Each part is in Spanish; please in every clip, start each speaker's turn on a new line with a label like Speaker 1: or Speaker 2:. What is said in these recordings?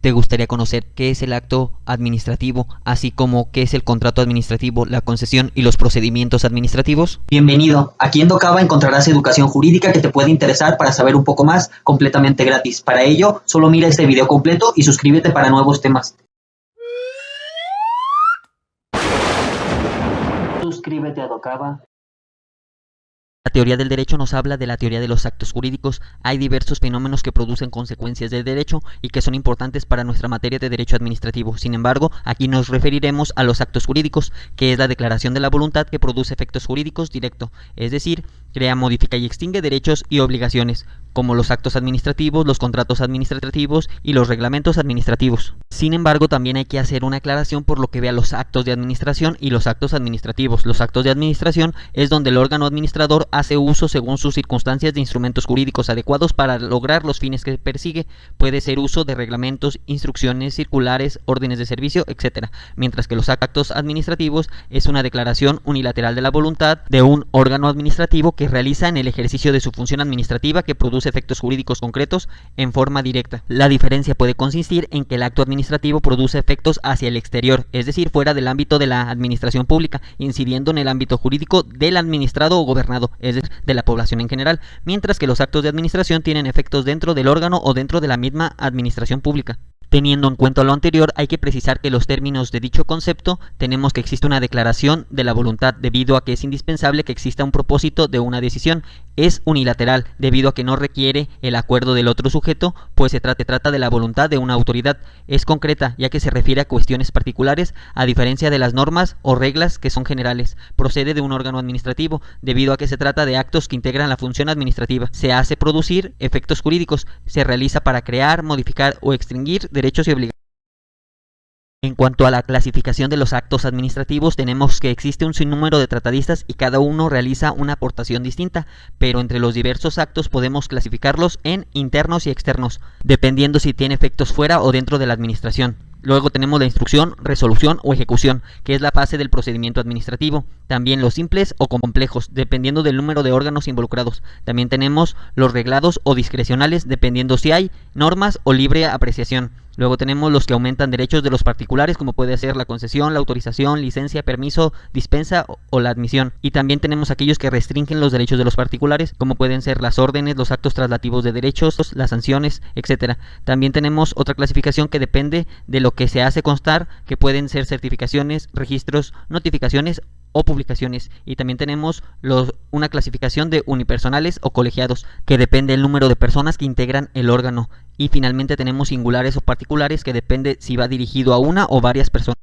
Speaker 1: ¿Te gustaría conocer qué es el acto administrativo, así como qué es el contrato administrativo, la concesión y los procedimientos administrativos?
Speaker 2: Bienvenido. Aquí en Docaba encontrarás educación jurídica que te puede interesar para saber un poco más, completamente gratis. Para ello, solo mira este video completo y suscríbete para nuevos temas. Suscríbete a Docaba.
Speaker 1: La teoría del derecho nos habla de la teoría de los actos jurídicos. Hay diversos fenómenos que producen consecuencias del derecho y que son importantes para nuestra materia de derecho administrativo. Sin embargo, aquí nos referiremos a los actos jurídicos, que es la declaración de la voluntad que produce efectos jurídicos directos, es decir, crea, modifica y extingue derechos y obligaciones, como los actos administrativos, los contratos administrativos y los reglamentos administrativos. Sin embargo, también hay que hacer una aclaración por lo que vea los actos de administración y los actos administrativos. Los actos de administración es donde el órgano administrador hace uso según sus circunstancias de instrumentos jurídicos adecuados para lograr los fines que persigue. Puede ser uso de reglamentos, instrucciones, circulares, órdenes de servicio, etc. Mientras que los actos administrativos es una declaración unilateral de la voluntad de un órgano administrativo que realiza en el ejercicio de su función administrativa que produce efectos jurídicos concretos en forma directa. La diferencia puede consistir en que el acto administrativo produce efectos hacia el exterior, es decir, fuera del ámbito de la administración pública, incidiendo en el ámbito jurídico del administrado o gobernado, es decir, de la población en general, mientras que los actos de administración tienen efectos dentro del órgano o dentro de la misma administración pública. Teniendo en cuenta lo anterior, hay que precisar que los términos de dicho concepto tenemos que existe una declaración de la voluntad, debido a que es indispensable que exista un propósito de una decisión. Es unilateral, debido a que no requiere el acuerdo del otro sujeto, pues se trata de la voluntad de una autoridad. Es concreta, ya que se refiere a cuestiones particulares, a diferencia de las normas o reglas que son generales. Procede de un órgano administrativo, debido a que se trata de actos que integran la función administrativa. Se hace producir efectos jurídicos, se realiza para crear, modificar o extinguir derechos y obligaciones. En cuanto a la clasificación de los actos administrativos, tenemos que existe un sinnúmero de tratadistas y cada uno realiza una aportación distinta, pero entre los diversos actos podemos clasificarlos en internos y externos, dependiendo si tiene efectos fuera o dentro de la administración. Luego tenemos la instrucción, resolución o ejecución, que es la fase del procedimiento administrativo. También los simples o complejos, dependiendo del número de órganos involucrados. También tenemos los reglados o discrecionales, dependiendo si hay normas o libre apreciación. Luego tenemos los que aumentan derechos de los particulares, como puede ser la concesión, la autorización, licencia, permiso, dispensa o la admisión. Y también tenemos aquellos que restringen los derechos de los particulares, como pueden ser las órdenes, los actos traslativos de derechos, las sanciones, etc. También tenemos otra clasificación que depende de lo que se hace constar, que pueden ser certificaciones, registros, notificaciones o publicaciones. Y también tenemos una clasificación de unipersonales o colegiados, que depende del número de personas que integran el órgano. Y finalmente tenemos singulares o particulares, que depende si va dirigido a una o varias personas.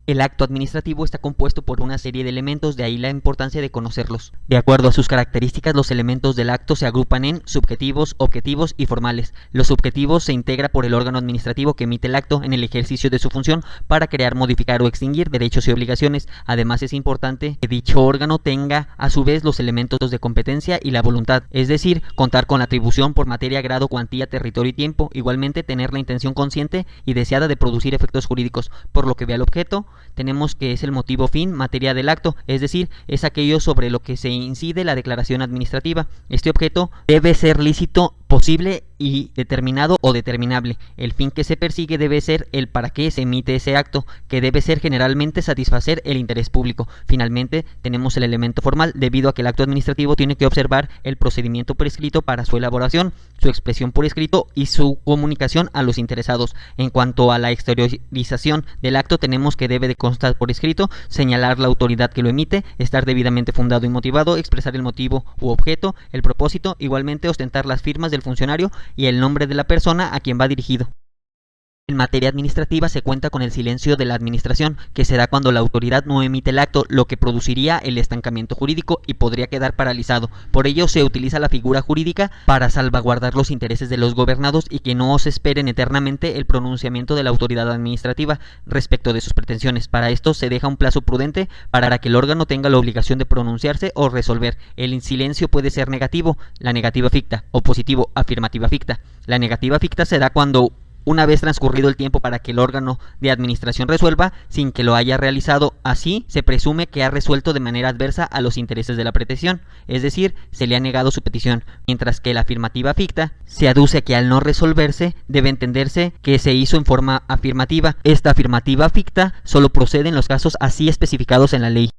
Speaker 1: El acto administrativo está compuesto por una serie de elementos, de ahí la importancia de conocerlos. De acuerdo a sus características, los elementos del acto se agrupan en subjetivos, objetivos y formales. Los subjetivos se integra por el órgano administrativo que emite el acto en el ejercicio de su función para crear, modificar o extinguir derechos y obligaciones. Además, es importante que dicho órgano tenga a su vez los elementos de competencia y la voluntad, es decir, contar con la atribución por materia, grado, cuantía, territorio y tiempo. Igualmente, tener la intención consciente y deseada de producir efectos jurídicos. Por lo que ve al objeto, tenemos que es el motivo fin, materia del acto, es decir, es aquello sobre lo que se incide la declaración administrativa. Este objeto debe ser lícito, posible y determinado o determinable. El fin que se persigue debe ser el para qué se emite ese acto, que debe ser generalmente satisfacer el interés público. Finalmente, tenemos el elemento formal, debido a que el acto administrativo tiene que observar el procedimiento por escrito para su elaboración, su expresión por escrito y su comunicación a los interesados. En cuanto a la exteriorización del acto, tenemos que debe de constar por escrito, señalar la autoridad que lo emite, estar debidamente fundado y motivado, expresar el motivo u objeto, el propósito, igualmente ostentar las firmas del funcionario y el nombre de la persona a quien va dirigido. En materia administrativa se cuenta con el silencio de la administración, que se da cuando la autoridad no emite el acto, lo que produciría el estancamiento jurídico y podría quedar paralizado. Por ello se utiliza la figura jurídica para salvaguardar los intereses de los gobernados y que no se esperen eternamente el pronunciamiento de la autoridad administrativa respecto de sus pretensiones. Para esto se deja un plazo prudente para que el órgano tenga la obligación de pronunciarse o resolver. El silencio puede ser negativo, la negativa ficta, o positivo, afirmativa ficta. La negativa ficta se da cuando una vez transcurrido el tiempo para que el órgano de administración resuelva sin que lo haya realizado. Así, se presume que ha resuelto de manera adversa a los intereses de la petición, es decir, se le ha negado su petición, mientras que la afirmativa ficta se aduce que al no resolverse debe entenderse que se hizo en forma afirmativa. Esta afirmativa ficta solo procede en los casos así especificados en la ley.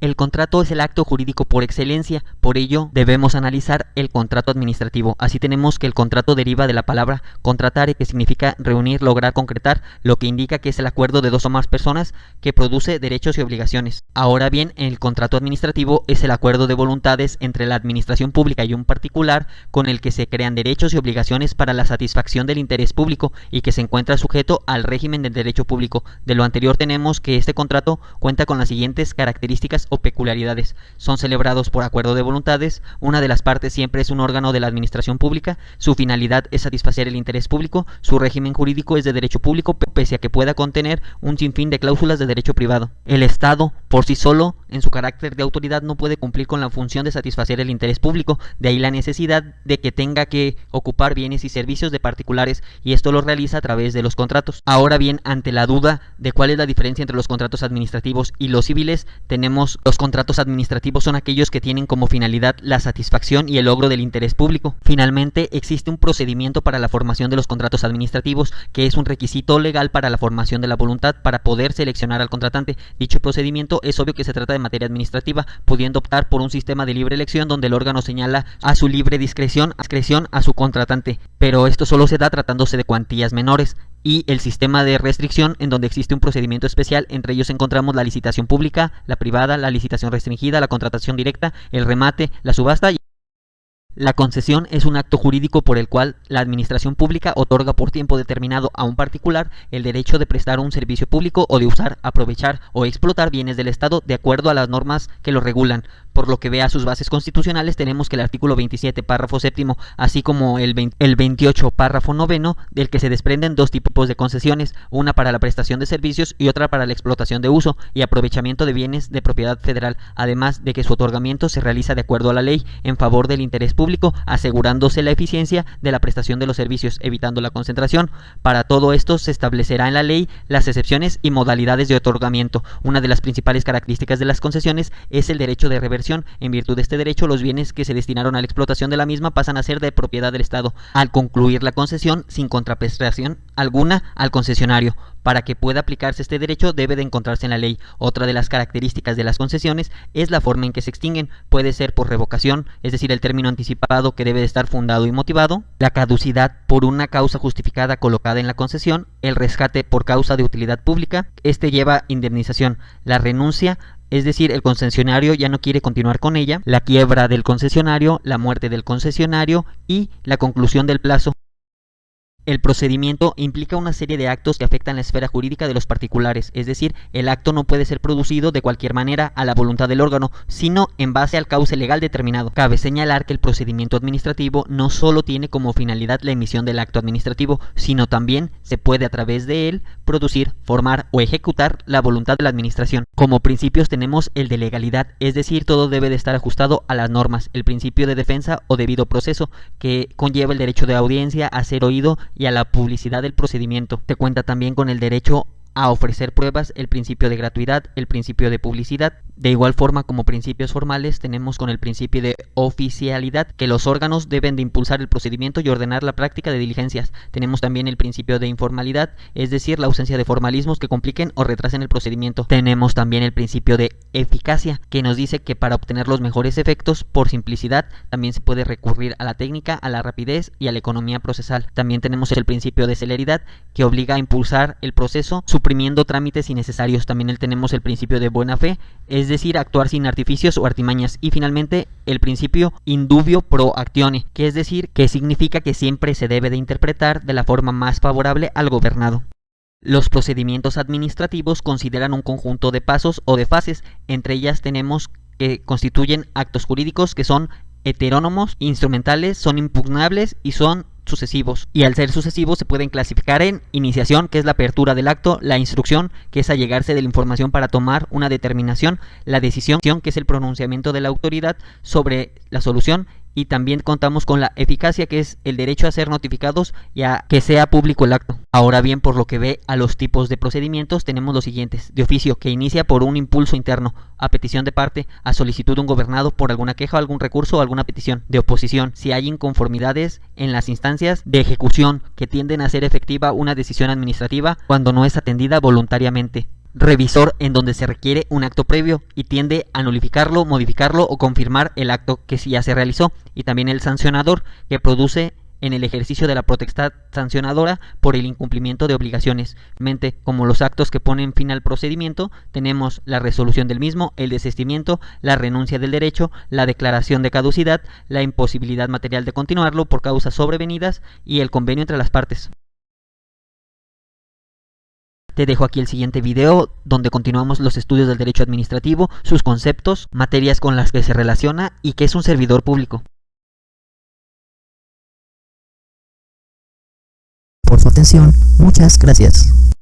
Speaker 1: El contrato es el acto jurídico por excelencia, por ello debemos analizar el contrato administrativo. Así tenemos que el contrato deriva de la palabra contratare, que significa reunir, lograr, concretar, lo que indica que es el acuerdo de dos o más personas que produce derechos y obligaciones. Ahora bien, el contrato administrativo es el acuerdo de voluntades entre la administración pública y un particular con el que se crean derechos y obligaciones para la satisfacción del interés público y que se encuentra sujeto al régimen del derecho público. De lo anterior tenemos que este contrato cuenta con las siguientes características o peculiaridades. Son celebrados por acuerdo de voluntades, una de las partes siempre es un órgano de la administración pública, su finalidad es satisfacer el interés público, su régimen jurídico es de derecho público, pese a que pueda contener un sinfín de cláusulas de derecho privado. El Estado, por sí solo, en su carácter de autoridad, no puede cumplir con la función de satisfacer el interés público, de ahí la necesidad de que tenga que ocupar bienes y servicios de particulares, y esto lo realiza a través de los contratos. Ahora bien, ante la duda de cuál es la diferencia entre los contratos administrativos y los civiles, tenemos los contratos administrativos son aquellos que tienen como finalidad la satisfacción y el logro del interés público. Finalmente, existe un procedimiento para la formación de los contratos administrativos, que es un requisito legal para la formación de la voluntad para poder seleccionar al contratante. Dicho procedimiento es obvio que se trata de materia administrativa, pudiendo optar por un sistema de libre elección donde el órgano señala a su libre discreción a su contratante, pero esto solo se da tratándose de cuantías menores, y el sistema de restricción en donde existe un procedimiento especial. Entre ellos encontramos la licitación pública, la privada, la licitación restringida, la contratación directa, el remate, la subasta. La concesión es un acto jurídico por el cual la administración pública otorga por tiempo determinado a un particular el derecho de prestar un servicio público o de usar, aprovechar o explotar bienes del Estado de acuerdo a las normas que lo regulan. Por lo que ve a sus bases constitucionales, tenemos que el artículo 27, párrafo séptimo, así como el 28, párrafo noveno, del que se desprenden dos tipos de concesiones, una para la prestación de servicios y otra para la explotación de uso y aprovechamiento de bienes de propiedad federal, además de que su otorgamiento se realiza de acuerdo a la ley en favor del interés público, asegurándose la eficiencia de la prestación de los servicios, evitando la concentración. Para todo esto se establecerá en la ley las excepciones y modalidades de otorgamiento. Una de las principales características de las concesiones es el derecho de reversión. En virtud de este derecho, los bienes que se destinaron a la explotación de la misma pasan a ser de propiedad del Estado al concluir la concesión sin contraprestación alguna al concesionario. Para que pueda aplicarse este derecho debe de encontrarse en la ley. Otra de las características de las concesiones es la forma en que se extinguen. Puede ser por revocación, es decir, el término anticipado que debe de estar fundado y motivado, la caducidad por una causa justificada colocada en la concesión, el rescate por causa de utilidad pública, este lleva indemnización, la renuncia, es decir, el concesionario ya no quiere continuar con ella, la quiebra del concesionario, la muerte del concesionario y la conclusión del plazo. El procedimiento implica una serie de actos que afectan la esfera jurídica de los particulares, es decir, el acto no puede ser producido de cualquier manera a la voluntad del órgano, sino en base al cauce legal determinado. Cabe señalar que el procedimiento administrativo no solo tiene como finalidad la emisión del acto administrativo, sino también se puede a través de él producir, formar o ejecutar la voluntad de la administración. Como principios tenemos el de legalidad, es decir, todo debe de estar ajustado a las normas, el principio de defensa o debido proceso, que conlleva el derecho de audiencia a ser oído y a la publicidad del procedimiento. Se cuenta también con el derecho a ofrecer pruebas, el principio de gratuidad, el principio de publicidad. De igual forma, como principios formales tenemos con el principio de oficialidad, que los órganos deben de impulsar el procedimiento y ordenar la práctica de diligencias. Tenemos también el principio de informalidad, es decir, la ausencia de formalismos que compliquen o retrasen el procedimiento. Tenemos también el principio de eficacia, que nos dice que para obtener los mejores efectos, por simplicidad, también se puede recurrir a la técnica, a la rapidez y a la economía procesal. También tenemos el principio de celeridad, que obliga a impulsar el proceso, suprimiendo trámites innecesarios. También tenemos el principio de buena fe, es decir, actuar sin artificios o artimañas. Y finalmente el principio indubio pro actione, que es decir, que significa que siempre se debe de interpretar de la forma más favorable al gobernado. Los procedimientos administrativos consideran un conjunto de pasos o de fases. Entre ellas tenemos que constituyen actos jurídicos que son heterónomos, instrumentales, son impugnables y son sucesivos, y al ser sucesivos se pueden clasificar en iniciación, que es la apertura del acto, la instrucción, que es allegarse de la información para tomar una determinación, la decisión, que es el pronunciamiento de la autoridad sobre la solución, Y también contamos con la eficacia, que es el derecho a ser notificados y a que sea público el acto. Ahora bien, por lo que ve a los tipos de procedimientos, tenemos los siguientes: de oficio, que inicia por un impulso interno, a petición de parte, a solicitud de un gobernado por alguna queja o algún recurso o alguna petición. De oposición, si hay inconformidades en las instancias. De ejecución, que tienden a hacer efectiva una decisión administrativa cuando no es atendida voluntariamente. Revisor, en donde se requiere un acto previo y tiende a nulificarlo, modificarlo o confirmar el acto que ya se realizó. Y también el sancionador, que produce en el ejercicio de la potestad sancionadora por el incumplimiento de obligaciones. Como los actos que ponen fin al procedimiento, tenemos la resolución del mismo, el desistimiento, la renuncia del derecho, la declaración de caducidad, la imposibilidad material de continuarlo por causas sobrevenidas y el convenio entre las partes. Te dejo aquí el siguiente video donde continuamos los estudios del derecho administrativo, sus conceptos, materias con las que se relaciona y qué es un servidor público.
Speaker 3: Por su atención, muchas gracias.